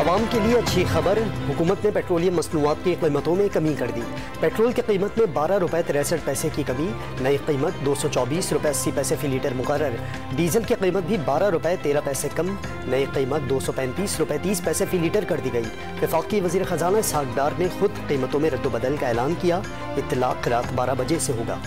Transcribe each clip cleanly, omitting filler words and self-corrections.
आवाम के लिए अच्छी खबर, हुकूमत ने पेट्रोलियम मसनूआत की कीमतों में कमी कर दी। पेट्रोल की कीमत में 12 रुपये 63 पैसे की कमी, नई कीमत 224 रुपये 80 पैसे फी लीटर मुकर्रर। डीजल की कीमत भी 12 रुपये 13 पैसे कम, नई कीमत 235 रुपये 30 पैसे फी लीटर कर दी गई। वफाकी वज़ीर ख़जाना इसहाक डार ने खुद कीमतों में रद्दबदल का ऐलान किया। इत्तलाक रात 12 बजे से होगा।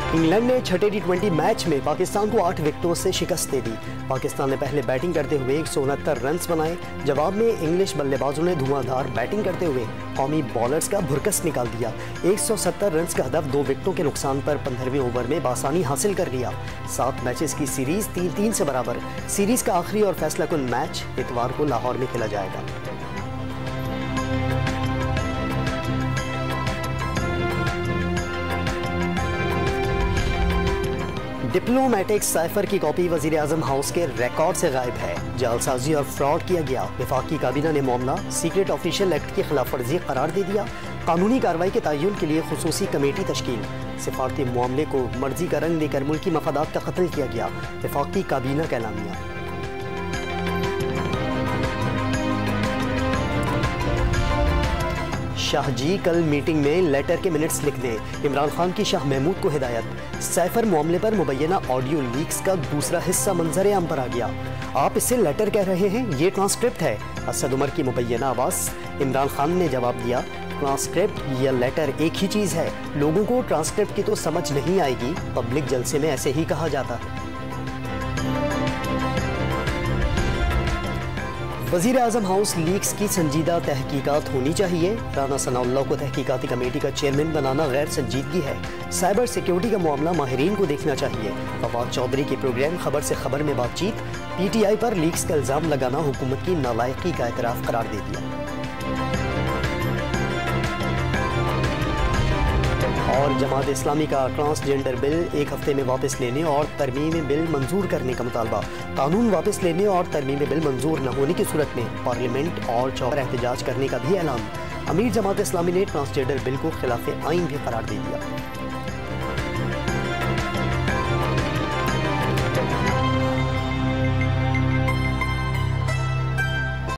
इंग्लैंड ने छठे T20 मैच में पाकिस्तान को 8 विकेटों से शिकस्त दे दी। पाकिस्तान ने पहले बैटिंग करते हुए 169 रन बनाए। जवाब में इंग्लिश बल्लेबाजों ने धुआंधार बैटिंग करते हुए कौमी बॉलर्स का भुरकस निकाल दिया। 170 रन का हदफ 2 विकेटों के नुकसान पर 15वें ओवर में बासानी हासिल कर लिया। 7 मैचेस की सीरीज 3-3 से बराबर। सीरीज का आखिरी और फैसलाकुन मैच इतवार को लाहौर में खेला जाएगा। डिप्लोमेटिक साइफर की कॉपी वजीर आजम हाउस के रिकॉर्ड से गायब है। जालसाजी और फ्रॉड किया गया। वफाकी काबीना ने मामला सीक्रेट ऑफिशियल एक्ट की खिलाफ वर्जी करार दे दिया। कानूनी कार्रवाई के तयन के लिए खुसूसी कमेटी तश्कील। सिफारती मामले को मर्जी का रंग देकर मुल्की मफादात का कत्ल किया गया। वफाकी काबीना का एलामिया। शाह जी कल मीटिंग में लेटर के मिनट्स लिख दें। इमरान खान की शाह महमूद को हिदायत। साइफर मामले पर मुबैना ऑडियो लीक्स का दूसरा हिस्सा मंजर आम पर आ गया। आप इसे लेटर कह रहे हैं, ये ट्रांसक्रिप्ट है। असद उमर की मुबैना आवाज़। इमरान खान ने जवाब दिया, ट्रांसक्रिप्ट या लेटर एक ही चीज़ है। लोगों को ट्रांसक्रिप्ट की तो समझ नहीं आएगी। पब्लिक जलसे में ऐसे ही कहा जाता है। वज़ीर आज़म हाउस लीक्स की संजीदा तहकीकात होनी चाहिए। राना सनाउल्लाह को तहकीकाती कमेटी का चेयरमैन बनाना गैर संजीदगी है। साइबर सिक्योरिटी का मामला माहिरीन को देखना चाहिए। फवाद चौधरी के प्रोग्राम खबर से खबर में बातचीत। PTI पर लीक्स का इल्ज़ाम लगाना हुकूमत की नालायकी का एतराफ़ करार दे दिया। और जमात इस्लामी का ट्रांसजेंडर बिल 1 हफ्ते में वापस लेने और तरमीम बिल मंजूर करने का मुतालबा। कानून वापस लेने और तरमीम बिल मंजूर न होने की सूरत में पार्लियामेंट और चौक पर एहतजाज करने का भी ऐलान। अमीर जमात इस्लामी ने ट्रांसजेंडर बिल को खिलाफ आइन भी करार दे दिया।